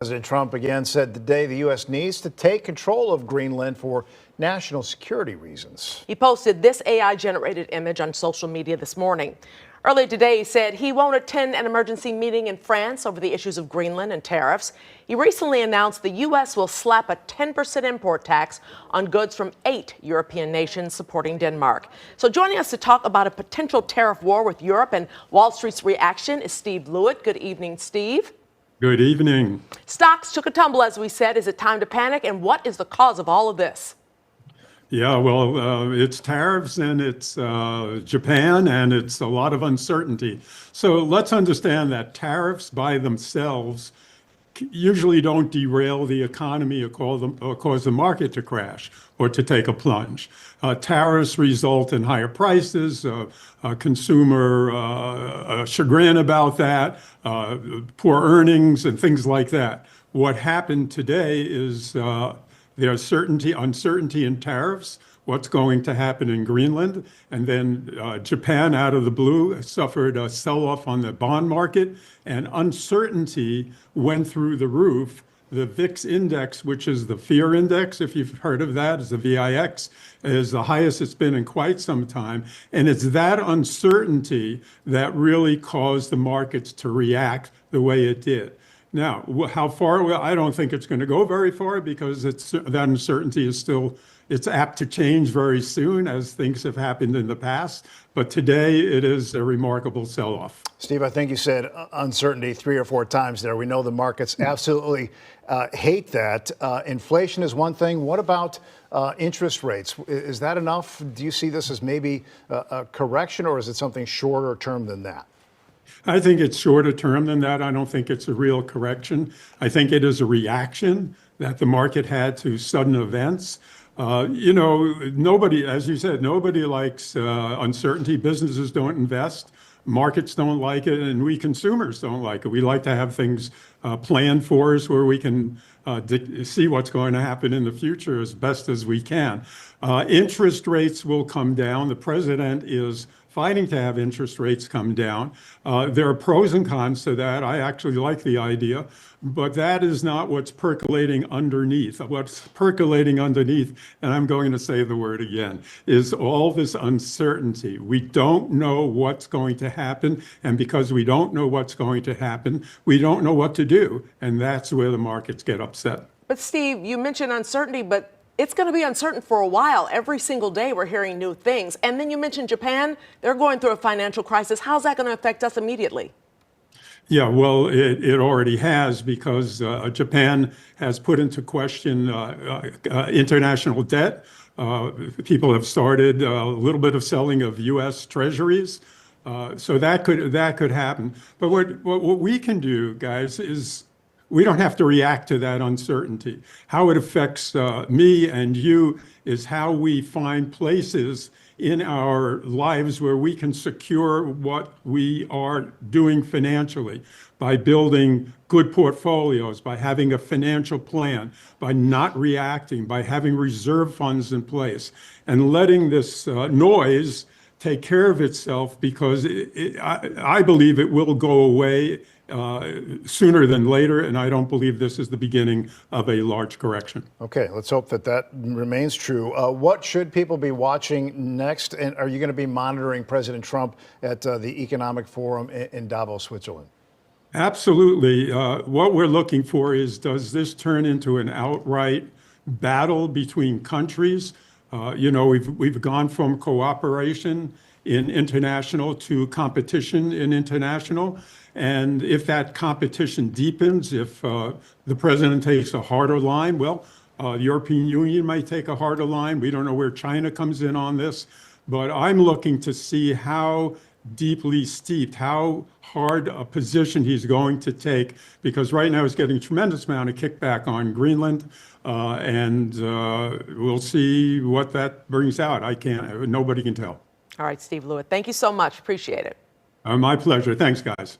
President Trump again said today the U.S. needs to take control of Greenland for national security reasons. He posted this AI-generated image on social media this morning. Earlier today, he said he won't attend an emergency meeting in France over the issues of Greenland and tariffs. He recently announced the U.S. will slap a 10% import tax on goods from 8 European nations supporting Denmark. So joining us to talk about a potential tariff war with Europe and Wall Street's reaction is Steve Lewit. Good evening, Steve. Good evening. Stocks took a tumble, as we said. Is it time to panic? And what is the cause of all of this? Yeah, well, it's tariffs and it's Japan and it's a lot of uncertainty. So let's understand that tariffs by themselves usually don't derail the economy or cause the market to crash or to take a plunge. Tariffs result in higher prices, consumer chagrin about that, poor earnings and things like that. What happened today is there's uncertainty in tariffs, what's going to happen in Greenland, and then Japan out of the blue suffered a sell-off on the bond market, and uncertainty went through the roof. The VIX index, which is the fear index, if you've heard of that, is the VIX, is the highest it's been in quite some time. And it's that uncertainty that really caused the markets to react the way it did. Now, how far? Well, I don't think it's going to go very far because that uncertainty is still, it's apt to change very soon as things have happened in the past. But today it is a remarkable sell-off. Steve, I think you said uncertainty 3 or 4 times there. We know the markets absolutely hate that. Inflation is one thing. What about interest rates? Is that enough? Do you see this as maybe a correction, or is it something shorter term than that? I think it's shorter term than that. I don't think it's a real correction. I think it is a reaction that the market had to sudden events. Nobody, as you said, nobody likes uncertainty. Businesses don't invest. Markets don't like it, and we consumers don't like it. We like to have things planned for us where we can see what's going to happen in the future as best as we can. Interest rates will come down. The president is fighting to have interest rates come down. There are pros and cons to that. I actually like the idea, but that is not what's percolating underneath. What's percolating underneath, and I'm going to say the word again, is all this uncertainty. We don't know what's going to happen, and because we don't know what's going to happen, we don't know what to do, and that's where the markets get upset. But Steve, you mentioned uncertainty, but it's going to be uncertain for a while. Every single day we're hearing new things. And then you mentioned Japan. They're going through a financial crisis. How's that going to affect us immediately? Yeah, well, it already has, because Japan has put into question international debt. People have started a little bit of selling of U.S. treasuries. So that could happen. But what we can do, guys, is we don't have to react to that uncertainty. How it affects me and you is how we find places in our lives where we can secure what we are doing financially by building good portfolios, by having a financial plan, by not reacting, by having reserve funds in place, and letting this noise take care of itself, because I believe it will go away sooner than later, and I don't believe this is the beginning of a large correction. Okay, let's hope that remains true. What should people be watching next? And are you going to be monitoring President Trump at the Economic Forum in Davos, Switzerland? Absolutely. What we're looking for is, does this turn into an outright battle between countries? We've gone from cooperation in international to competition in international. And if that competition deepens, if the president takes a harder line, well, the European Union might take a harder line. We don't know where China comes in on this, but I'm looking to see how deeply steeped, how hard a position he's going to take, because right now he's getting a tremendous amount of kickback on Greenland, and we'll see what that brings out. Nobody can tell. All right, Steve Lewit, thank you so much. Appreciate it. My pleasure. Thanks, guys.